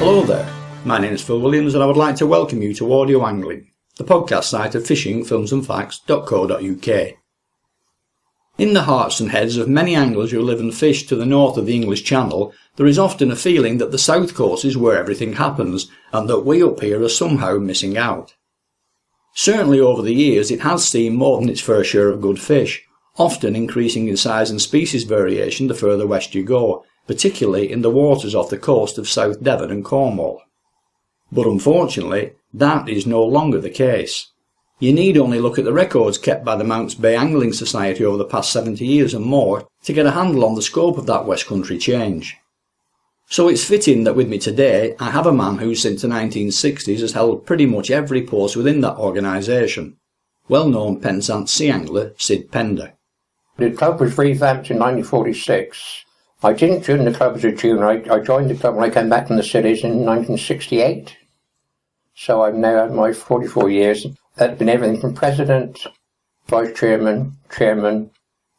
Hello there, my name is Phil Williams and I would like to welcome you to Audio Angling, the podcast site of fishing-films-and-facts.co.uk. In the hearts and heads of many anglers who live and fish to the north of the English Channel, there is often a feeling that the south coast is where everything happens and that we up here are somehow missing out. Certainly over the years it has seen more than its fair share of good fish, often increasing in size and species variation the further west you go, particularly in the waters off the coast of South Devon and Cornwall. But unfortunately, that is no longer the case. You need only look at the records kept by the Mounts Bay Angling Society over the past 70 years and more to get a handle on the scope of that West Country change. So it's fitting that with me today I have a man who since the 1960s has held pretty much every post within that organisation, well-known Penzance sea angler Sid Pender. The club was revamped in 1946. I didn't join the club as a junior. I joined the club when I came back from the cities in 1968. So I've now had my 44 years. That's been everything from president, vice chairman, chairman,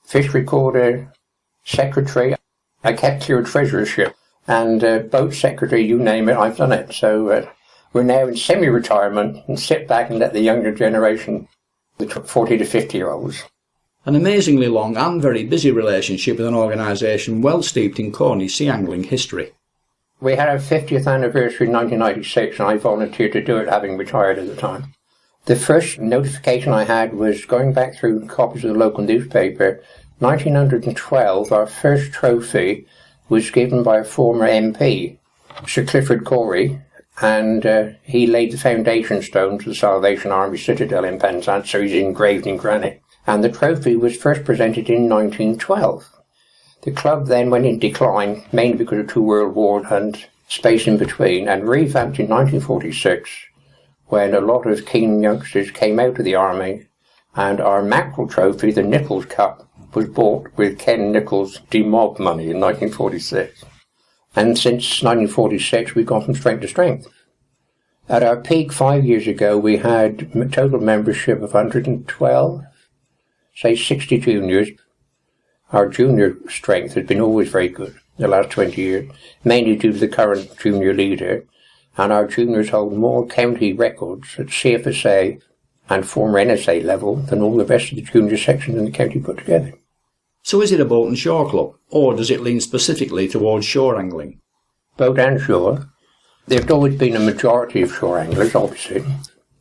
fish recorder, secretary. I kept clear treasurership and boat secretary, you name it, I've done it. So we're now in semi-retirement and sit back and let the younger generation, the 40 to 50-year-olds. An amazingly long and very busy relationship with an organisation well steeped in Cornish sea angling history. We had our 50th anniversary in 1996 and I volunteered to do it, having retired at the time. The first notification I had was going back through copies of the local newspaper. 1912, our first trophy was given by a former MP, Sir Clifford Corey, and he laid the foundation stone to the Salvation Army Citadel in Penzance, so he's engraved in granite. And the trophy was first presented in 1912. The club then went in decline, mainly because of two world wars and space in between, and revamped in 1946, when a lot of keen youngsters came out of the army, and our mackerel trophy, the Nichols Cup, was bought with Ken Nichols' demob money in 1946. And since 1946, we've gone from strength to strength. At our peak 5 years ago, we had a total membership of 112, say 60 juniors. Our junior strength has been always very good the last 20 years, mainly due to the current junior leader, and our juniors hold more county records at CFSA and former NSA level than all the rest of the junior sections in the county put together. So is it a boat and shore club, or does it lean specifically towards shore angling? Boat and shore. There's always been a majority of shore anglers, obviously.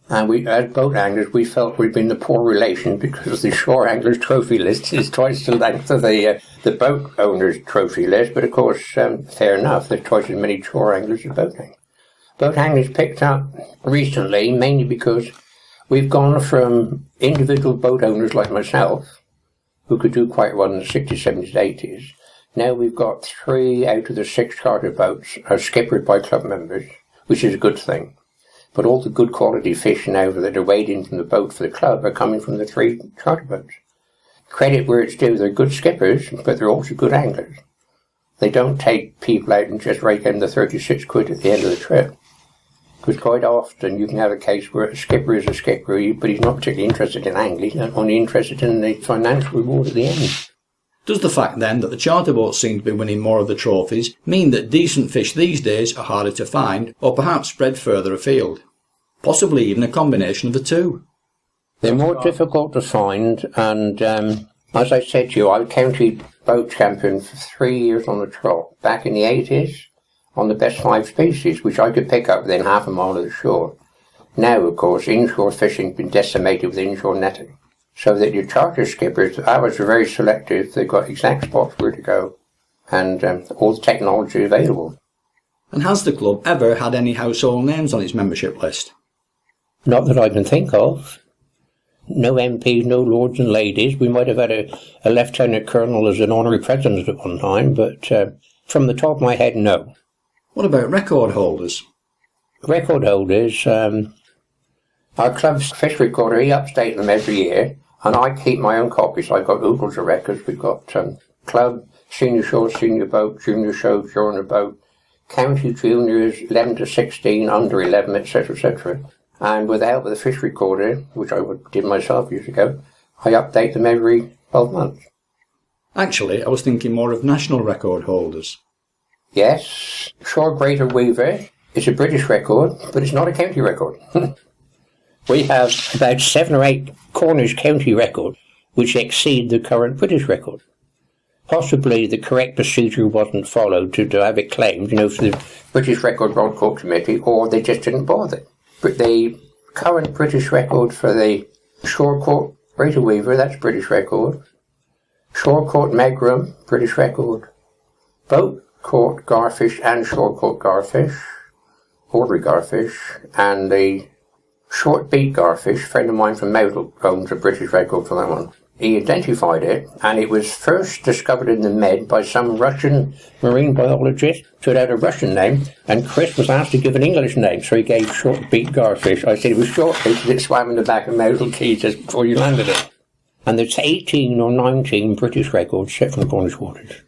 And we, as boat anglers, we felt we'd been the poor relation because the shore anglers' trophy list is twice the length of the boat owners' trophy list. But of course, fair enough, there's twice as many shore anglers as boat anglers. Boat anglers picked up recently, mainly because we've gone from individual boat owners like myself, who could do quite well in the 60s, 70s, 80s. Now we've got 3 out of the 6 charter boats are skippered by club members, which is a good thing. But all the good quality fish now that are weighed in from the boat for the club are coming from the 3 charter boats. Credit where it's due, they're good skippers, but they're also good anglers. They don't take people out and just rake in the 36 quid at the end of the trip. Because quite often you can have a case where a skipper is a skipper, but he's not particularly interested in angling, he's only interested in the financial reward at the end. Does the fact then that the charter boats seem to be winning more of the trophies mean that decent fish these days are harder to find, or perhaps spread further afield? Possibly even a combination of the two. They're more difficult to find, and as I said to you, I was county boat champion for 3 years on the trot, back in the 80s, on the best 5 species, which I could pick up within half a mile of the shore. Now, of course, inshore fishing has been decimated with inshore netting. So that your charter skippers, ours are very selective, they've got exact spots where to go, and all the technology available. And has the club ever had any household names on its membership list? Not that I can think of. No MPs, no lords and ladies. We might have had a lieutenant colonel as an honorary president at one time, but from the top of my head, no. What about record holders? Record holders, our club's fish recorder, he updates them every year, and I keep my own copies. I've got oodles of records. We've got club, senior show, senior boat, junior show, junior boat, county juniors, 11 to 16, under 11, etc., etc. And with the help of the fish recorder, which I did myself years ago, I update them every 12 months. Actually, I was thinking more of national record holders. Yes, Shore Greater Weaver, It's a British record, but it's not a county record. We have about 7 or 8 Cornish county records which exceed the current British record. Possibly the correct procedure wasn't followed to have it claimed, for the British Record Broadcourt Committee, or they just didn't bother. But the current British record for the Shore Court Raider Weaver, that's British record. Shore Court Megram, British record. Boat Court Garfish and Shore Court Garfish, ordinary Garfish, and the Short Beak Garfish, a friend of mine from Mowdle owns a British record for that one. He identified it, and it was first discovered in the Med by some Russian marine biologist who had a Russian name, and Chris was asked to give an English name, so he gave Short-beaked Garfish. I said it was short-beaked because it swam in the back of Mowdle Quay just before you landed it. And there's 18 or 19 British records set from the Cornish waters.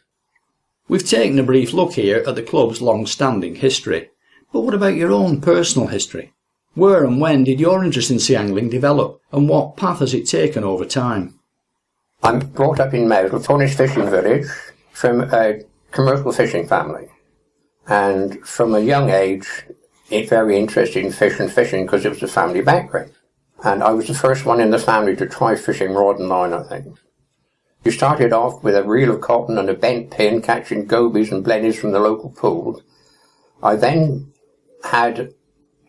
We've taken a brief look here at the club's long-standing history, but what about your own personal history? Where and when did your interest in sea angling develop, and what path has it taken over time? I'm brought up in Mowdle, Cornish fishing village, from a commercial fishing family. And from a young age, very interested in fishing because it was a family background. And I was the first one in the family to try fishing rod and line, I think. You started off with a reel of cotton and a bent pin, catching gobies and blennies from the local pool. I then had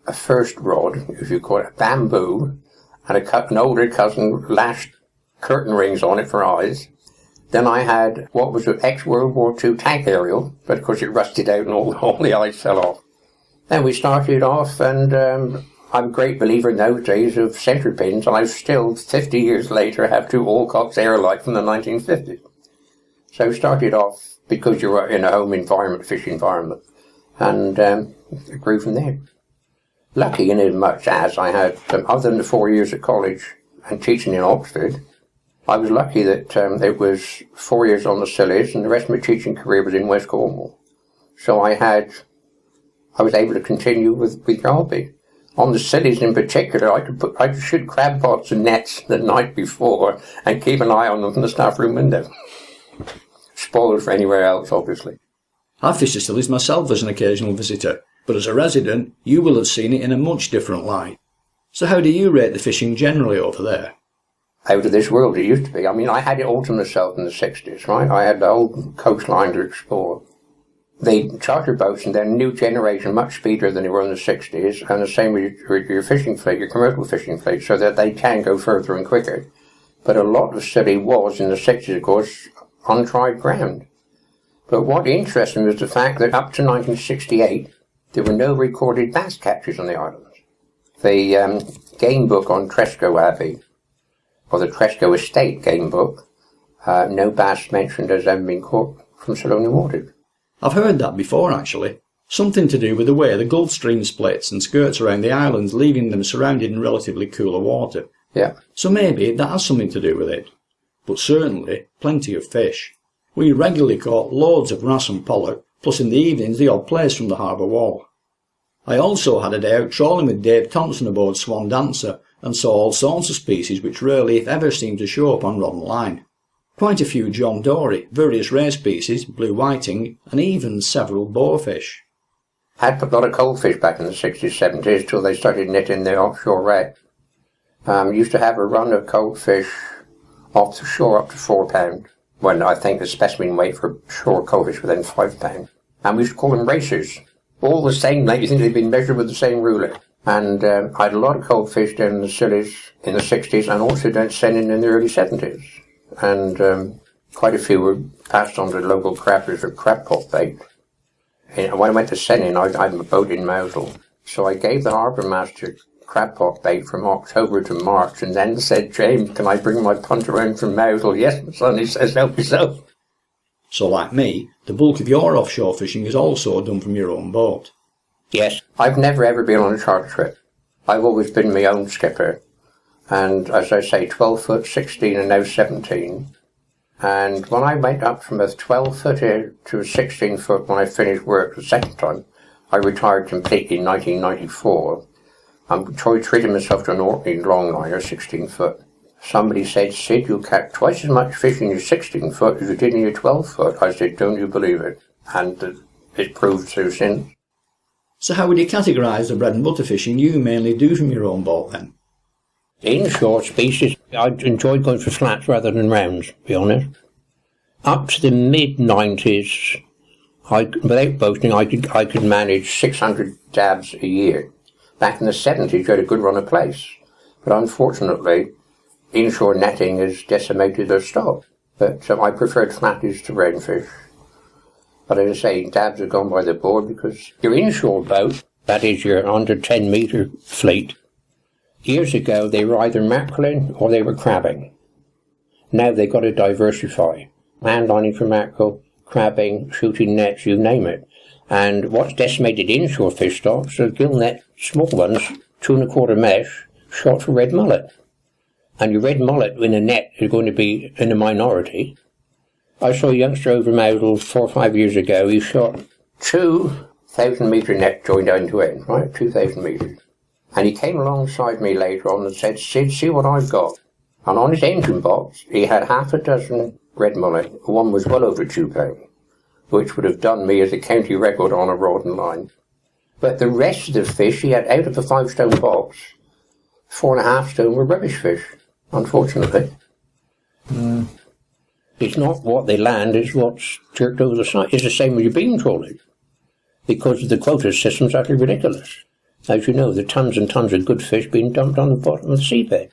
a first rod, if you call it, bamboo, and an older cousin lashed curtain rings on it for eyes. Then I had what was an ex-World War II tank aerial, but of course it rusted out and all the eyes fell off. Then we started off, and I'm a great believer in those days of centre pins, and I still, 50 years later, have 2 Allcock's Airlight from the 1950s. So started off because you were in a home environment, fish environment, and it grew from there. Lucky in as much as I had, other than the 4 years at college and teaching in Oxford, I was lucky that it was 4 years on the Scillies, and the rest of my teaching career was in West Cornwall. So I was able to continue with the hobby. On the Scillies in particular, I could shoot crab pots and nets the night before and keep an eye on them from the staff room window. Spoiled for anywhere else, obviously. I fish the Scillies myself as an occasional visitor, but as a resident, you will have seen it in a much different light. So how do you rate the fishing generally over there? Out of this world it used to be. I mean, I had it all to myself in the 60s, right? I had the whole coastline to explore. The charter boats and their new generation much speedier than they were in the 60s, and the same with your fishing fleet, your commercial fishing fleet, so that they can go further and quicker. But a lot of Scilly was, in the 60s, of course, untried ground. But what interested me was the fact that up to 1968, there were no recorded bass catches on the islands. The game book on Tresco Abbey, or the Tresco Estate game book, no bass mentioned as having been caught from Salonian waters. I've heard that before, actually. Something to do with the way the Gulf Stream splits and skirts around the islands, leaving them surrounded in relatively cooler water. Yeah. So maybe that has something to do with it. But certainly, plenty of fish. We regularly caught loads of wrasse and pollock, plus in the evenings the odd place from the harbour wall. I also had a day out trawling with Dave Thompson aboard Swan Dancer, and saw all sorts of species which rarely if ever seem to show up on rod and line. Quite a few John Dory, various rare species, blue whiting, and even several boarfish. Had a lot of coalfish back in the 60s, 70s, till they started netting the offshore wreck. Used to have a run of coalfish off the shore up to £4, when I think the specimen weight for shore coalfish was then £5. And we used to call them racers. All the same, like you think they'd been measured with the same ruler. And I had a lot of coalfish down in the Scillies in the 60s, and also down Senin in the early 70s. And quite a few were passed on to local crabbers for crab pot bait. And when I went to Senin, I had a boat in Mowdle. So I gave the harbour master crab pot bait from October to March, and then said, James, can I bring my punt around from Mowdle? Yes, my son, he says, help yourself. So like me, the bulk of your offshore fishing is also done from your own boat. Yes, I've never ever been on a charter trip. I've always been my own skipper. And as I say, 12 foot, 16 and now 17. And when I went up from a 12 footer to a 16 foot when I finished work the second time, I retired completely in 1994. I'm treating myself to an ordinary longliner, 16 foot. Somebody said, Sid, you catch twice as much fish in your 16 foot as you did in your 12 foot. I said, don't you believe it? And it proved so since. So how would you categorise the bread and butter fishing you mainly do from your own boat then? Inshore species, I enjoyed going for flats rather than rounds, to be honest. Up to the mid-90s, without boasting, I could manage 600 dabs a year. Back in the 70s, you had a good run of place. But unfortunately, inshore netting has decimated their stock. But I preferred flatties to roundfish. But as I say, dabs have gone by the board because your inshore boat, that is your under 10 metre fleet, years ago they were either mackerelling or they were crabbing. Now they've got to diversify. Landlining for mackerel, crabbing, shooting nets, you name it. And what's decimated inshore fish stocks are gill net, small ones, 2 1/4 mesh, shot for red mullet. And your red mullet in a net is going to be in a minority. I saw a youngster over Mousel 4 or 5 years ago. He shot 2,000 metre net joined end to end, right? 2,000 metres. And he came alongside me later on and said, "Sid, see what I've got." And on his engine box, he had half a dozen red mullet. One was well over 2 pounds, which would have done me as a county record on a rod and line. But the rest of the fish he had out of a 5-stone box, 4.5 stone were rubbish fish, unfortunately. It's not what they land, it's what's jerked over the side. It's the same with your beam trawling. Because of the quota system's utterly ridiculous. As you know, there are tons and tons of good fish being dumped on the bottom of the seabed.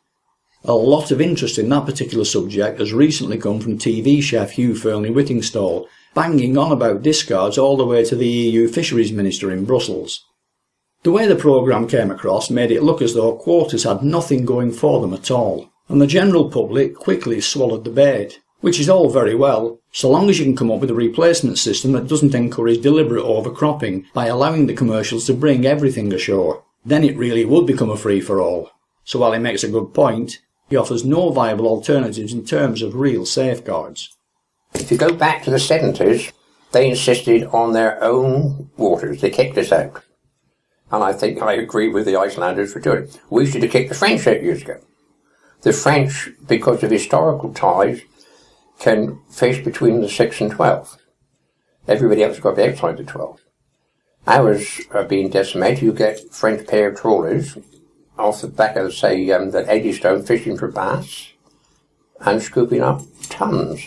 A lot of interest in that particular subject has recently come from TV chef Hugh Fearnley-Whittingstall, banging on about discards all the way to the EU Fisheries Minister in Brussels. The way the programme came across made it look as though quotas had nothing going for them at all, and the general public quickly swallowed the bait, which is all very well, so long as you can come up with a replacement system that doesn't encourage deliberate overcropping by allowing the commercials to bring everything ashore. Then it really would become a free-for-all. So while he makes a good point, he offers no viable alternatives in terms of real safeguards. If you go back to the 70s, they insisted on their own waters. They kicked us out. And I think I agree with the Icelanders for doing it. We should have kicked the French out years ago. The French, because of historical ties, can fish between the 6 and 12. Everybody else has got to be outside the 12. Ours are being decimated. You get French pair trawlers off the back of, say, that Eddystone fishing for bass and scooping up tons.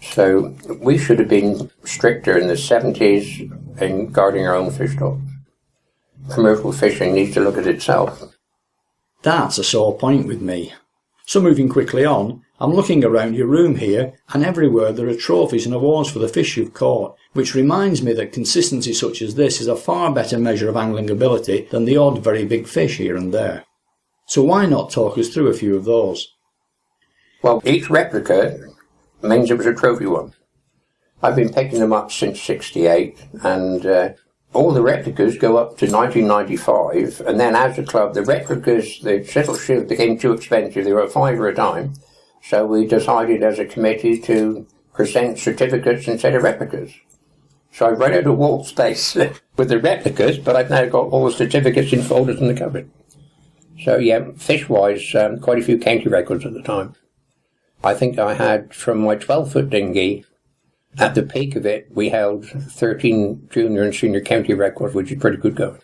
So we should have been stricter in the 70s in guarding our own fish stocks. Commercial fishing needs to look at itself. That's a sore point with me. So moving quickly on, I'm looking around your room here, and everywhere there are trophies and awards for the fish you've caught, which reminds me that consistency such as this is a far better measure of angling ability than the odd very big fish here and there. So why not talk us through a few of those? Well, each replica means it was a trophy one. I've been picking them up since '68, and all the replicas go up to 1995, and then as a club, the replicas, the settle shield became too expensive. They were $5 a dime, so we decided as a committee to present certificates instead of replicas. So I ran out of wall space with the replicas, but I've now got all the certificates in folders in the cupboard. So yeah, fish-wise, quite a few county records at the time. I think I had, from my 12-foot dinghy, at the peak of it, we held 13 junior and senior county records, which is pretty good going.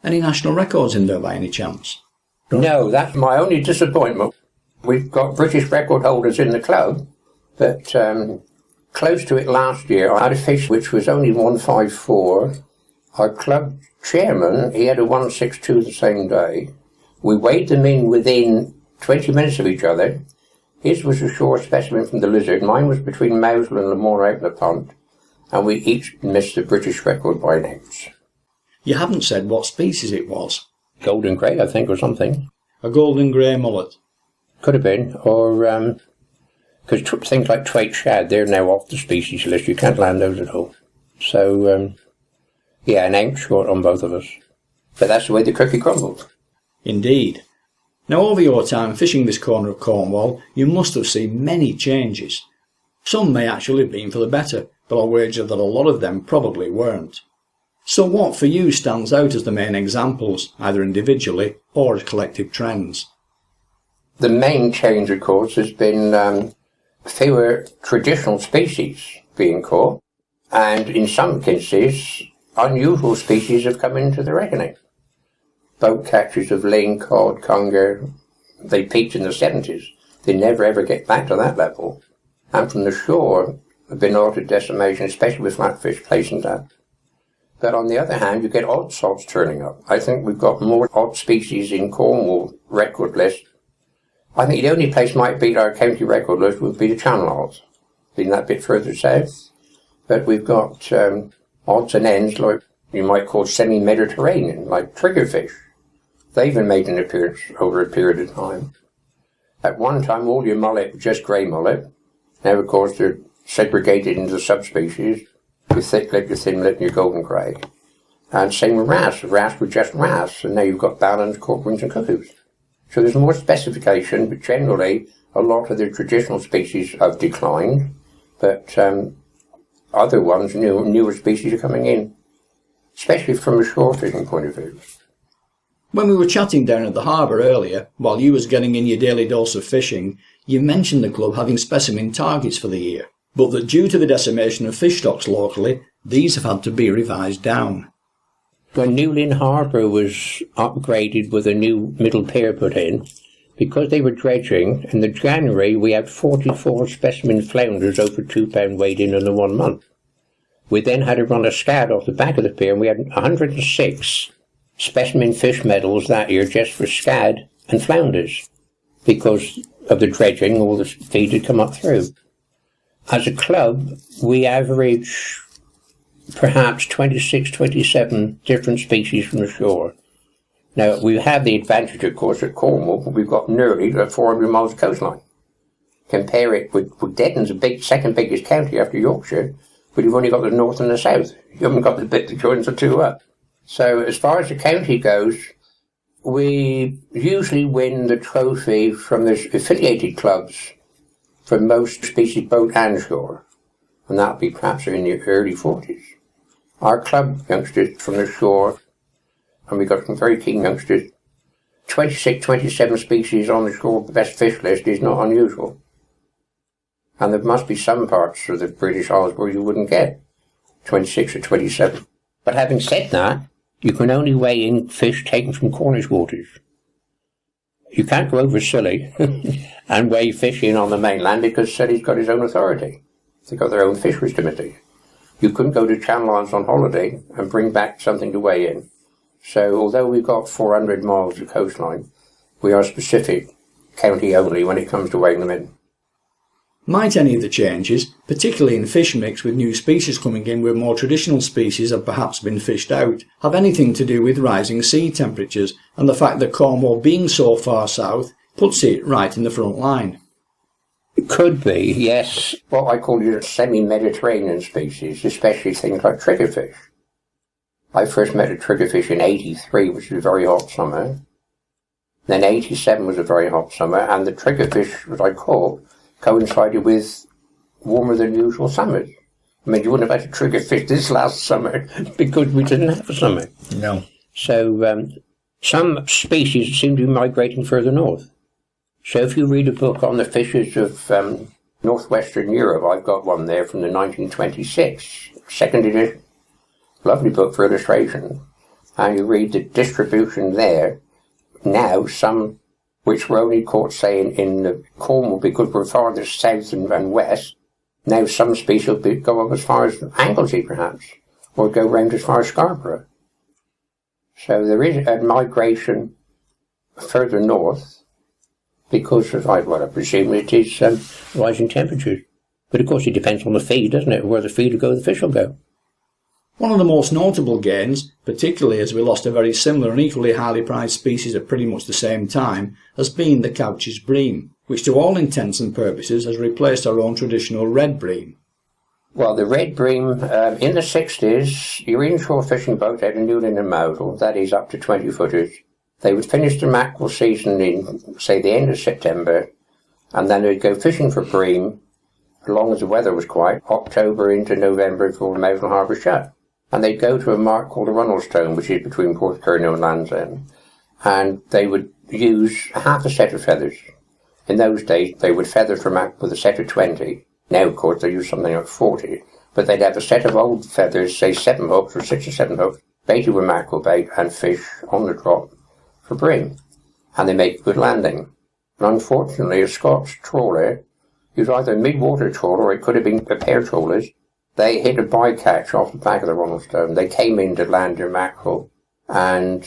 Any national records in there by any chance? No, that's my only disappointment. We've got British record holders in the club, but close to it last year, I had a fish which was only 154. Our club chairman, he had a 162 the same day. We weighed them in within 20 minutes of each other. His was a shore specimen from the Lizard. Mine was between Mousel and Lamore out in the pond. And we each missed the British record by an inch. You haven't said what species it was. Golden grey, I think, or something. A golden grey mullet. Could have been. Or, because things like twait shad, they're now off the species list. You can't land those at all. So, yeah, an ounce short on both of us. But that's the way the cookie crumbled. Indeed. Now, over your time fishing this corner of Cornwall, you must have seen many changes. Some may actually have been for the better, but I'll wager that a lot of them probably weren't. So what for you stands out as the main examples, either individually or as collective trends? The main change, of course, has been fewer traditional species being caught, and in some cases, unusual species have come into the reckoning. Boat catches of ling, cod, conger, they peaked in the 70s. They never ever get back to that level. And from the shore, have been altered decimation, especially with flatfish placing that. But on the other hand, you get odd salts turning up. I think we've got more odd species in Cornwall record list. I think the only place might beat our county record list would be the Channel Isles, being that bit further south. But we've got odds and ends like you might call semi-Mediterranean, like triggerfish. They even made an appearance over a period of time. At one time, all your mullet was just grey mullet. Now, of course, they're segregated into subspecies. Your thick lip, your thin lip, and your golden grey. And same with wrasse. Wrasse were just wrasse, and now you've got ballons, corporings, and cuckoos. So there's more specification, but generally, a lot of the traditional species have declined, but other ones, newer species are coming in, especially from a shore fishing point of view. When we were chatting down at the harbour earlier, while you was getting in your daily dose of fishing, you mentioned the club having specimen targets for the year, but that due to the decimation of fish stocks locally, these have had to be revised down. When Newlyn Harbour was upgraded with a new middle pier put in, because they were dredging, in the January we had 44 specimen flounders over 2 pound weighed in under 1 month. We then had to run a scad off the back of the pier, and we had 106 specimen fish medals that year just for scad and flounders, because of the dredging, all the feed had come up through. As a club, we average perhaps 26, 27 different species from the shore. Now, we have the advantage, of course, at Cornwall, we've got nearly 400 miles of coastline. Compare it with Devon's the second biggest county after Yorkshire, but you've only got the north and the south. You haven't got the bit that joins the two up. So, as far as the county goes, we usually win the trophy from the affiliated clubs for most species, boat and shore, and that would be perhaps in the early 40s. Our club youngsters from the shore, and we've got some very keen youngsters, 26, 27 species on the shore, the best fish list is not unusual. And there must be some parts of the British Isles where you wouldn't get 26 or 27. But having said that, you can only weigh in fish taken from Cornish waters. You can't go over Scilly and weigh fish in on the mainland because Scilly's got his own authority. They've got their own fisheries committee. You couldn't go to Channel Islands on holiday and bring back something to weigh in. So although we've got 400 miles of coastline, we are specific, county only, when it comes to weighing them in. Might any of the changes, particularly in fish mix with new species coming in where more traditional species have perhaps been fished out, have anything to do with rising sea temperatures and the fact that Cornwall being so far south puts it right in the front line? It could be, yes. What I call your semi-Mediterranean species, especially things like triggerfish. I first met a triggerfish in 83, which was a very hot summer. Then 87 was a very hot summer, and the triggerfish that I caught coincided with warmer than usual summers. I mean, you wouldn't have had a triggerfish this last summer because we didn't have a summer. No. So some species seem to be migrating further north. So if you read a book on the fishes of northwestern Europe, I've got one there from the 1926, second edition. Lovely book for illustration. And you read the distribution there. Now, some which were only caught, say, in Cornwall because we're farther south and west, now some species will go up as far as Anglesey, perhaps, or go round as far as Scarborough. So there is a migration further north because of, I presume it is rising temperatures. But of course it depends on the feed, doesn't it? Where the feed will go, the fish will go. One of the most notable gains, particularly as we lost a very similar and equally highly prized species at pretty much the same time, has been the Couch's bream, which to all intents and purposes has replaced our own traditional red bream. Well, the red bream, in the 60s, your inshore fishing boat had a Newlyn and model, that is up to 20 footers. They would finish the mackerel season in, say, the end of September, and then they'd go fishing for bream, as long as the weather was quiet, October into November before the Mouthing Harbour shut. And they'd go to a mark called a Runnelstone, which is between Porthcurno and Land's End, and they would use half a set of feathers. In those days, they would feather for mackerel with a set of 20. Now, of course, they use something like 40, but they'd have a set of old feathers, say 7 hooks or 6 or 7 hooks, baited with mackerel bait and fish on the drop for bream. And they make a good landing. And unfortunately, a Scots trawler, it was either a mid-water trawler or it could have been a pair trawlers, they hit a bycatch off the back of the Ronald Stone. They came in to land their mackerel, and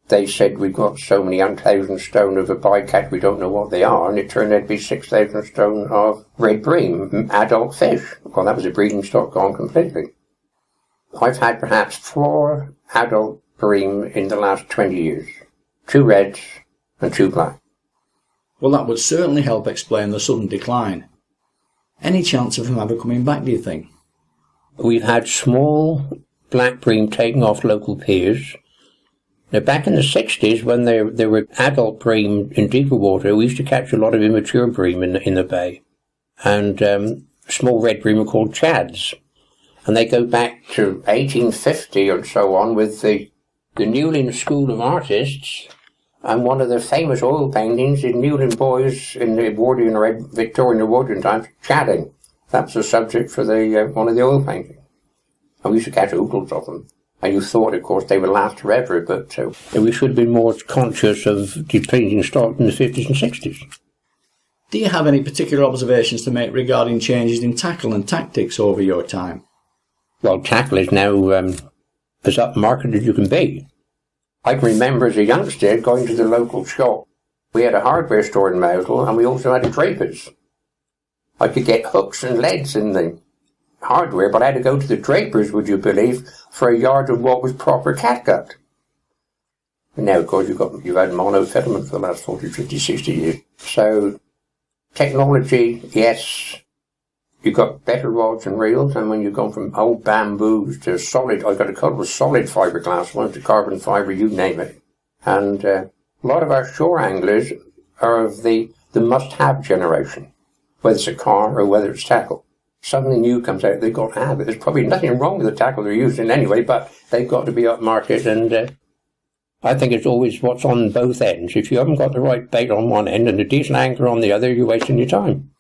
they said, we've got so many 1,000 stone of a bycatch, we don't know what they are, and it turned out to be 6,000 stone of red bream, adult fish. Well, that was a breeding stock gone completely. I've had perhaps 4 adult bream in the last 20 years. 2 reds and 2 black. Well, that would certainly help explain the sudden decline. Any chance of them ever coming back, do you think? We've had small black bream taken off local piers. Now, back in the 60s, when there were adult bream in deeper water, we used to catch a lot of immature bream in the bay. And small red bream are called chads. And they go back to 1850 and so on with the Newlyn School of Artists. And one of the famous oil paintings is Newlyn boys in the Edwardian or Victorian Edwardian times chadding. That's the subject for the one of the oil paintings. And we used to catch oodles of them. And you thought, of course, they would last forever, but we should be more conscious of depleting stock in the 50s and 60s. Do you have any particular observations to make regarding changes in tackle and tactics over your time? Well, tackle is now as upmarket as you can be. I can remember as a youngster going to the local shop. We had a hardware store in Mousel, and we also had a draper's. I could get hooks and leads in the hardware, but I had to go to the draper's, would you believe, for a yard of what was proper catgut. And now, of course, you've had mono-filament for the last 40, 50, 60 years. So, technology, yes, you've got better rods and reels, and when you've gone from old bamboos to solid, I got a couple of solid fiberglass ones to carbon fibre, you name it. And a lot of our shore anglers are of the must-have generation, whether it's a car or whether it's tackle. Something new comes out, they've got to have it. There's probably nothing wrong with the tackle they're using anyway, but they've got to be upmarket, and I think it's always what's on both ends. If you haven't got the right bait on one end and a decent anchor on the other, you're wasting your time.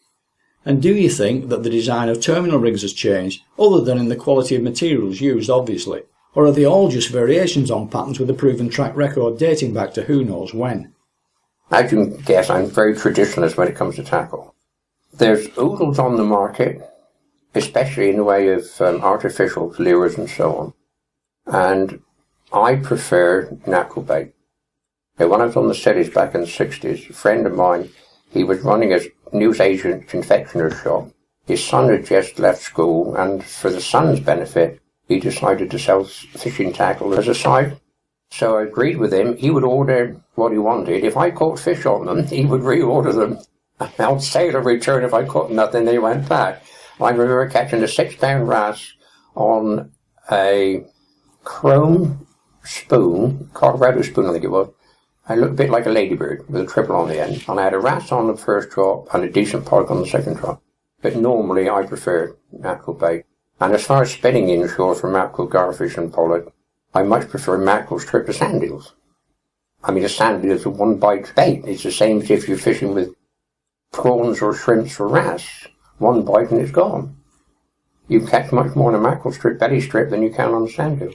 And do you think that the design of terminal rigs has changed, other than in the quality of materials used, obviously? Or are they all just variations on patterns with a proven track record dating back to who knows when? As you can guess, I'm very traditionalist when it comes to tackle. There's oodles on the market, especially in the way of artificial lures and so on. And I prefer natural bait. Now, when I was on the cities back in the 60s, a friend of mine, he was running a newsagent confectioner's shop. His son had just left school, and for the son's benefit, he decided to sell fishing tackle as a side. So I agreed with him. He would order what he wanted. If I caught fish on them, he would reorder them. I'd say to return if I caught nothing, they went back. I remember catching a 6-pound wrasse on a chrome spoon, Colorado spoon I think it was. I looked a bit like a ladybird with a triple on the end. And I had a wrasse on the first drop and a decent pollock on the second drop. But normally I prefer mackerel bait. And as far as spinning inshore for mackerel, garfish and pollock, I much prefer mackerel stripped to sand eels. I mean, a sand eel is a one-bite bait. It's the same as if you're fishing with prawns or shrimps for wrasse. One bite and it's gone. You can catch much more on a mackerel strip, belly strip, than you can on a sand eel.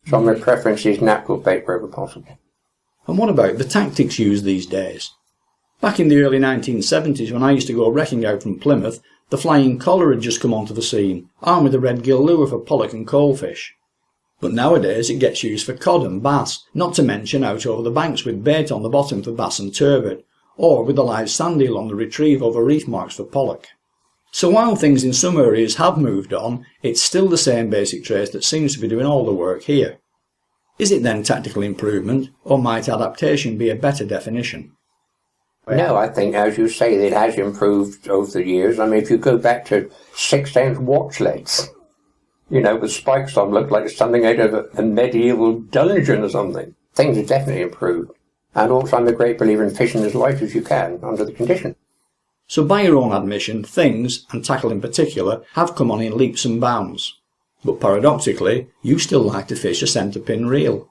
So my preference is mackerel bait wherever possible. And what about the tactics used these days? Back in the early 1970s, when I used to go wrecking out from Plymouth, the flying collar had just come onto the scene, armed with a red gill lure for pollock and coalfish. But nowadays it gets used for cod and bass, not to mention out over the banks with bait on the bottom for bass and turbot, or with the live sand eel on the retrieve over reef marks for pollock. So while things in some areas have moved on, it's still the same basic trace that seems to be doing all the work here. Is it then tactical improvement, or might adaptation be a better definition? No, I think, as you say, it has improved over the years. I mean, if you go back to 6-ounce watch legs, with spikes on, looked like something out of a medieval dungeon or something. Things have definitely improved. And also, I'm a great believer in fishing as light as you can, under the condition. So by your own admission, things, and tackle in particular, have come on in leaps and bounds. But paradoxically, you still like to fish a centre pin reel.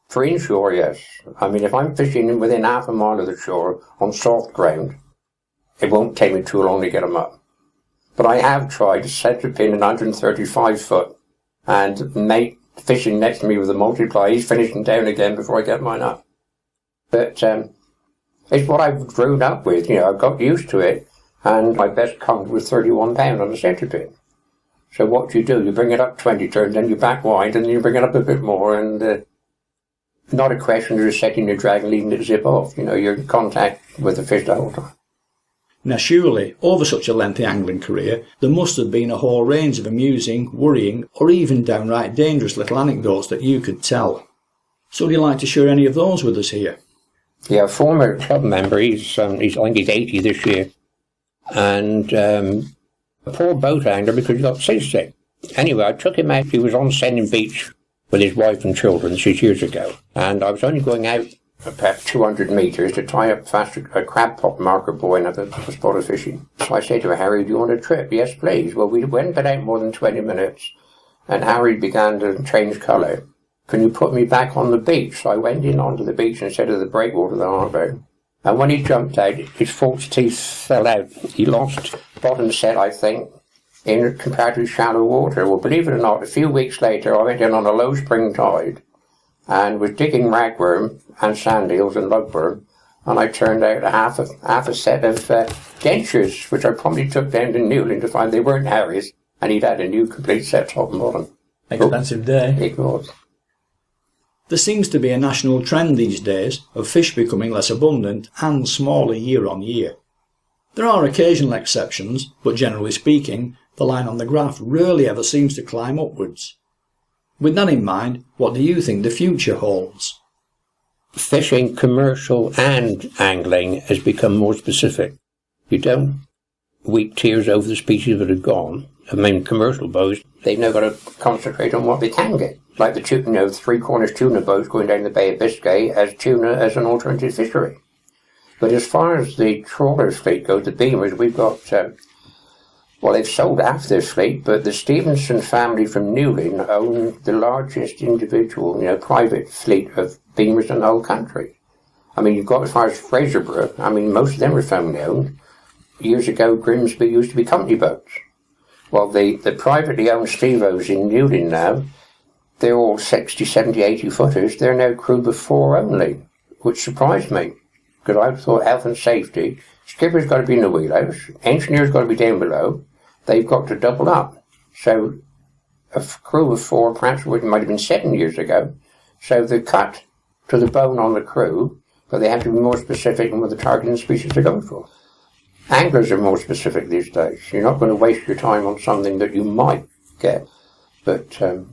For inshore, yes. I mean, if I'm fishing within half a mile of the shore on soft ground, it won't take me too long to get them up. But I have tried to set the pin at 135 foot, and mate fishing next to me with a multiplier, he's finishing down again before I get mine up. But it's what I've grown up with, I've got used to it, and my best count was 31 pound on the centre pin. So what do? You bring it up 20 turns, then you back wide, and then you bring it up a bit more, and not a question of just setting your drag and leaving it zip off. You're in contact with the fish the whole time. Now surely, over such a lengthy angling career, there must have been a whole range of amusing, worrying, or even downright dangerous little anecdotes that you could tell. So would you like to share any of those with us here? Yeah, a former club member, I think he's 80 this year, and a poor boat angler because he got seasick. Anyway, I took him out. He was on Sending Beach with his wife and children 6 years ago, and I was only going out about 200 metres to tie up fast a crab pot marker buoy and have a spot of fishing. So I said to Harry, do you want a trip? Yes, please. Well, we hadn't been out more than 20 minutes, and Harry began to change colour. Can you put me back on the beach? So I went in onto the beach instead of the breakwater of the harbour. And when he jumped out, his false teeth fell out. He lost bottom set, I think, in comparatively shallow water. Well, believe it or not, a few weeks later, I went in on a low spring tide and was digging ragworm and sand eels and lugworm, and I turned out half a set of dentures, which I probably took down to Newland to find they weren't Harry's, and he'd had a new complete set top and bottom. Expensive day. It was. There seems to be a national trend these days of fish becoming less abundant and smaller year on year. There are occasional exceptions, but generally speaking, the line on the graph rarely ever seems to climb upwards. With that in mind, what do you think the future holds? Fishing, commercial and angling, has become more specific. You don't weep tears over the species that are gone. Commercial boats, they've now got to concentrate on what they can get. Like the tuna, 3 Cornish tuna boats going down the Bay of Biscay as tuna as an alternative fishery. But as far as the trawlers fleet goes, the beamers, we've got, they've sold half their fleet, but the Stevenson family from Newlyn own the largest individual, private fleet of beamers in the whole country. You've got as far as Fraserburgh, most of them were family owned. Years ago, Grimsby used to be company boats. Well, the privately owned Stevos in Newlyn now, they're all 60, 70, 80 footers. They're now crewed with 4 only, which surprised me, because I thought health and safety, skipper's got to be in the wheelhouse, engineer's got to be down below, they've got to double up. So a crew of 4, perhaps it might have been 7 years ago, so they're cut to the bone on the crew, but they have to be more specific in what the target and species they're going for. Anglers are more specific these days. You're not going to waste your time on something that you might get, but a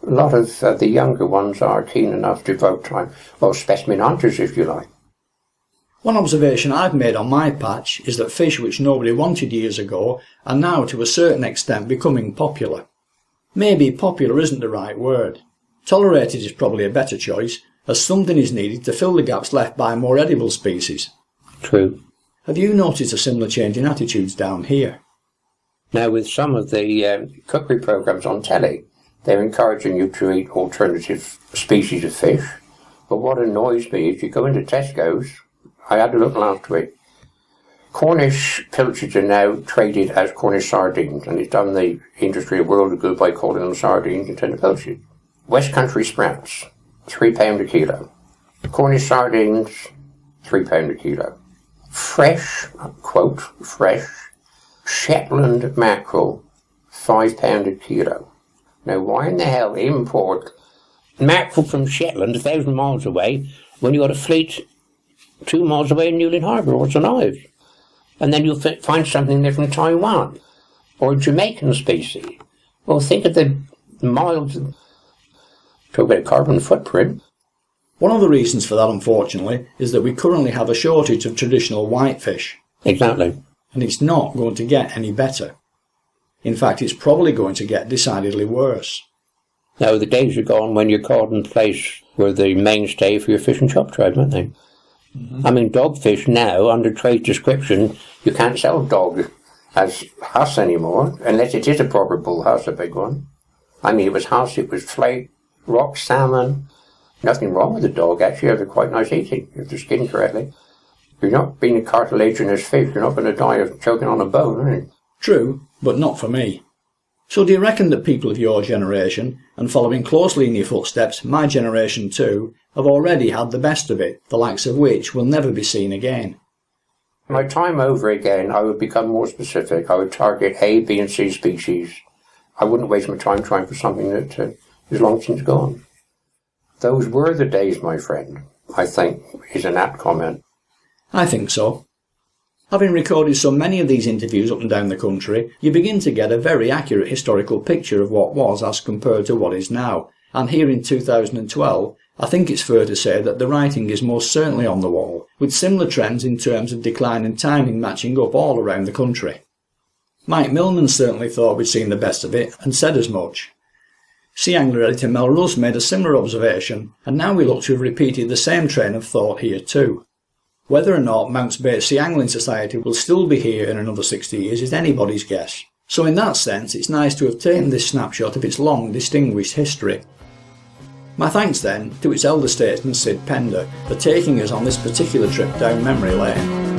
lot of the younger ones are keen enough to devote time. Well, specimen hunters, if you like. One observation I've made on my patch is that fish which nobody wanted years ago are now to a certain extent becoming popular. Maybe popular isn't the right word. Tolerated is probably a better choice, as something is needed to fill the gaps left by more edible species. True. Have you noticed a similar change in attitudes down here? Now, with some of the cookery programs on telly, they're encouraging you to eat alternative species of fish. But what annoys me is you go into Tesco's, I had to look last week, Cornish pilchards are now traded as Cornish sardines, and it's done the industry a world of good by calling them sardines instead of pilchards. West Country sprouts, £3 a kilo. Cornish sardines, £3 a kilo. Fresh, quote, fresh, Shetland mackerel, £5 a kilo. Now, why in the hell import mackerel from Shetland 1,000 miles away when you've got a fleet 2 miles away in Newlyn Harbour or St Ives? And then you'll find something there from Taiwan or a Jamaican species. Well, think of the miles. Talk about a carbon footprint. One of the reasons for that, unfortunately, is that we currently have a shortage of traditional whitefish. Exactly. And it's not going to get any better. In fact, it's probably going to get decidedly worse. Now, the days are gone when your cod and plaice were the mainstay for your fish and chop trade, weren't they? Mm-hmm. Dogfish now, under trade description, you can't sell dog as huss anymore, unless it is a proper bull huss, a big one. It was huss, it was flake, rock salmon. Nothing wrong with the dog, actually. They're quite nice eating, if they're skinned correctly. You're not being a cartilaginous fish, you're not going to die of choking on a bone, are you? True, but not for me. So do you reckon that people of your generation, and following closely in your footsteps, my generation too, have already had the best of it, the likes of which will never be seen again? My time over again, I would become more specific. I would target A, B and C species. I wouldn't waste my time trying for something that is long since gone. Those were the days, my friend, I think is an apt comment. I think so. Having recorded so many of these interviews up and down the country, you begin to get a very accurate historical picture of what was as compared to what is now, and here in 2012, I think it's fair to say that the writing is most certainly on the wall, with similar trends in terms of decline and timing matching up all around the country. Mike Millman certainly thought we'd seen the best of it, and said as much. Sea Angler editor Mel Russ made a similar observation, and now we look to have repeated the same train of thought here too. Whether or not Mounts Bay Sea Angling Society will still be here in another 60 years is anybody's guess. So in that sense, it's nice to have taken this snapshot of its long, distinguished history. My thanks then to its elder statesman Sid Pender for taking us on this particular trip down memory lane.